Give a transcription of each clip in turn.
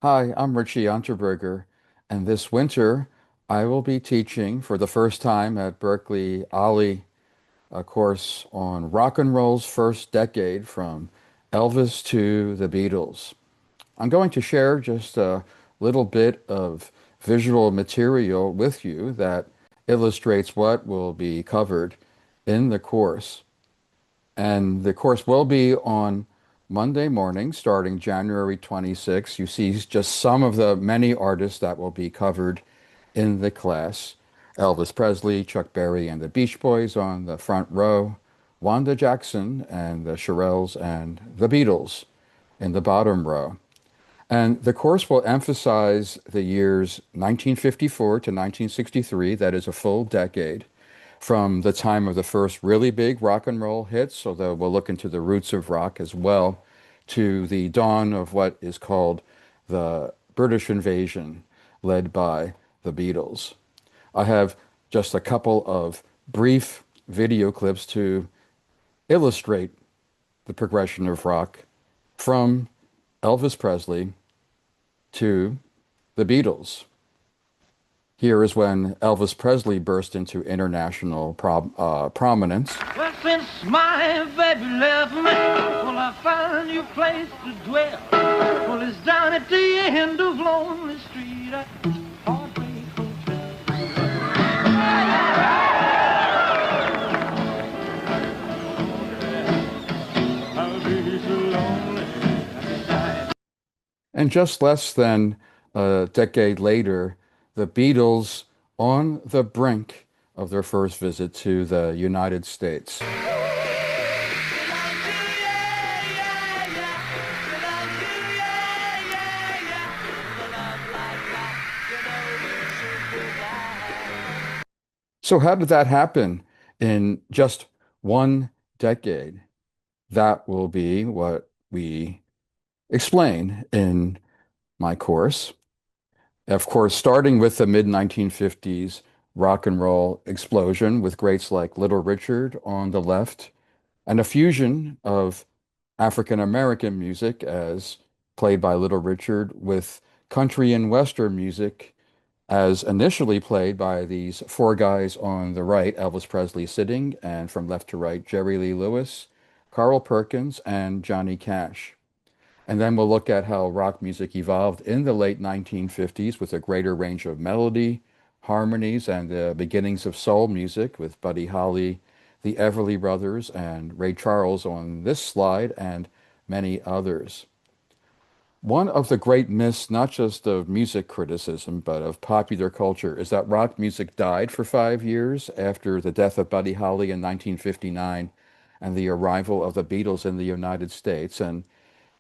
Hi, I'm Richie Unterberger, and this winter I will be teaching for the first time at Berkeley Ollie a course on rock and roll's first decade from Elvis to the Beatles. I'm going to share just a little bit of visual material with you that illustrates what will be covered in the course. And the course will be on Monday morning, starting January 26th. You see just some of the many artists that will be covered in the class. Elvis Presley, Chuck Berry, and the Beach Boys on the front row, Wanda Jackson and the Shirelles and the Beatles in the bottom row. And the course will emphasize the years 1954 to 1963, that is a full decade, from the time of the first really big rock and roll hits, although we'll look into the roots of rock as well, to the dawn of what is called the British invasion, led by the Beatles. I have just a couple of brief video clips to illustrate the progression of rock from Elvis Presley to the Beatles. Here is when Elvis Presley burst into international prominence. Well, since my baby left me, well, I found you a place to dwell. Well, it's down at the end of Lonely Street at Heartbreak Hotel. I'll be so lonely. And just less than a decade later, the Beatles on the brink of their first visit to the United States. So how did that happen in just one decade? That will be what we explain in my course. Of course, starting with the mid-1950s rock and roll explosion with greats like Little Richard on the left, and a fusion of African American music as played by Little Richard with country and western music as initially played by these four guys on the right, Elvis Presley sitting, and from left to right, Jerry Lee Lewis, Carl Perkins, and Johnny Cash. And then we'll look at how rock music evolved in the late 1950s with a greater range of melody, harmonies, and the beginnings of soul music with Buddy Holly, the Everly Brothers, and Ray Charles on this slide, and many others. One of the great myths, not just of music criticism, but of popular culture, is that rock music died for 5 years after the death of Buddy Holly in 1959 and the arrival of the Beatles in the United States. And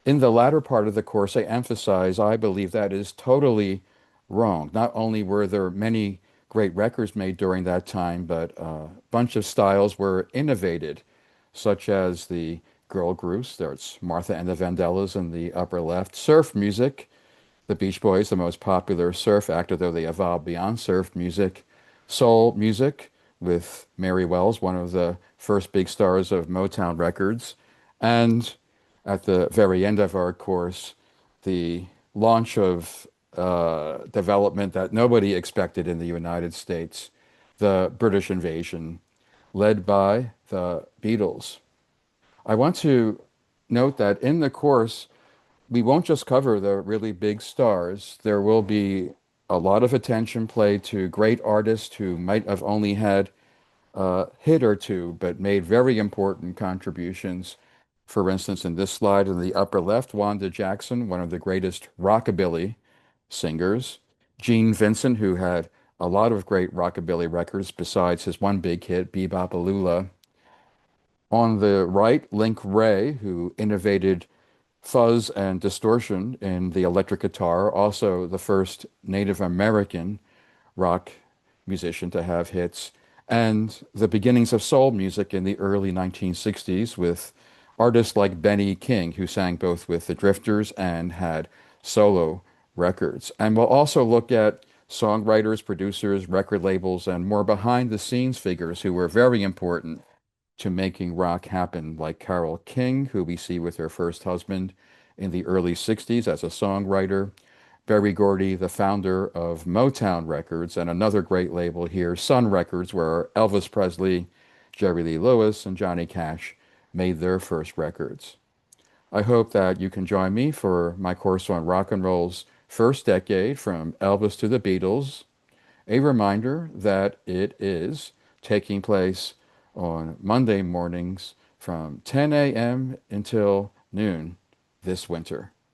in the latter part of the course, I emphasize I believe that is totally wrong. Not only were there many great records made during that time, but a bunch of styles were innovated, such as the girl groups. There's Martha and the Vandellas in the upper left. Surf music, the Beach Boys, the most popular surf act, although they evolved beyond surf music. Soul music with Mary Wells, one of the first big stars of Motown Records. And at the very end of our course, the launch of development that nobody expected in the United States, the British invasion, led by the Beatles. I want to note that in the course, we won't just cover the really big stars. There will be a lot of attention played to great artists who might have only had a hit or two, but made very important contributions. For instance, in this slide in the upper left, Wanda Jackson, one of the greatest rockabilly singers. Gene Vincent, who had a lot of great rockabilly records besides his one big hit, Bebop-A-Lula. On the right, Link Wray, who innovated fuzz and distortion in the electric guitar, also the first Native American rock musician to have hits, and the beginnings of soul music in the early 1960s with artists like Benny King, who sang both with the Drifters and had solo records. And we'll also look at songwriters, producers, record labels, and more behind the scenes figures who were very important to making rock happen, like Carole King, who we see with her first husband in the early 60s as a songwriter, Berry Gordy, the founder of Motown Records, and another great label here, Sun Records, where Elvis Presley, Jerry Lee Lewis, and Johnny Cash made their first records. I hope that you can join me for my course on rock and roll's first decade from Elvis to the Beatles. A reminder that it is taking place on Monday mornings from 10 a.m. until noon this winter.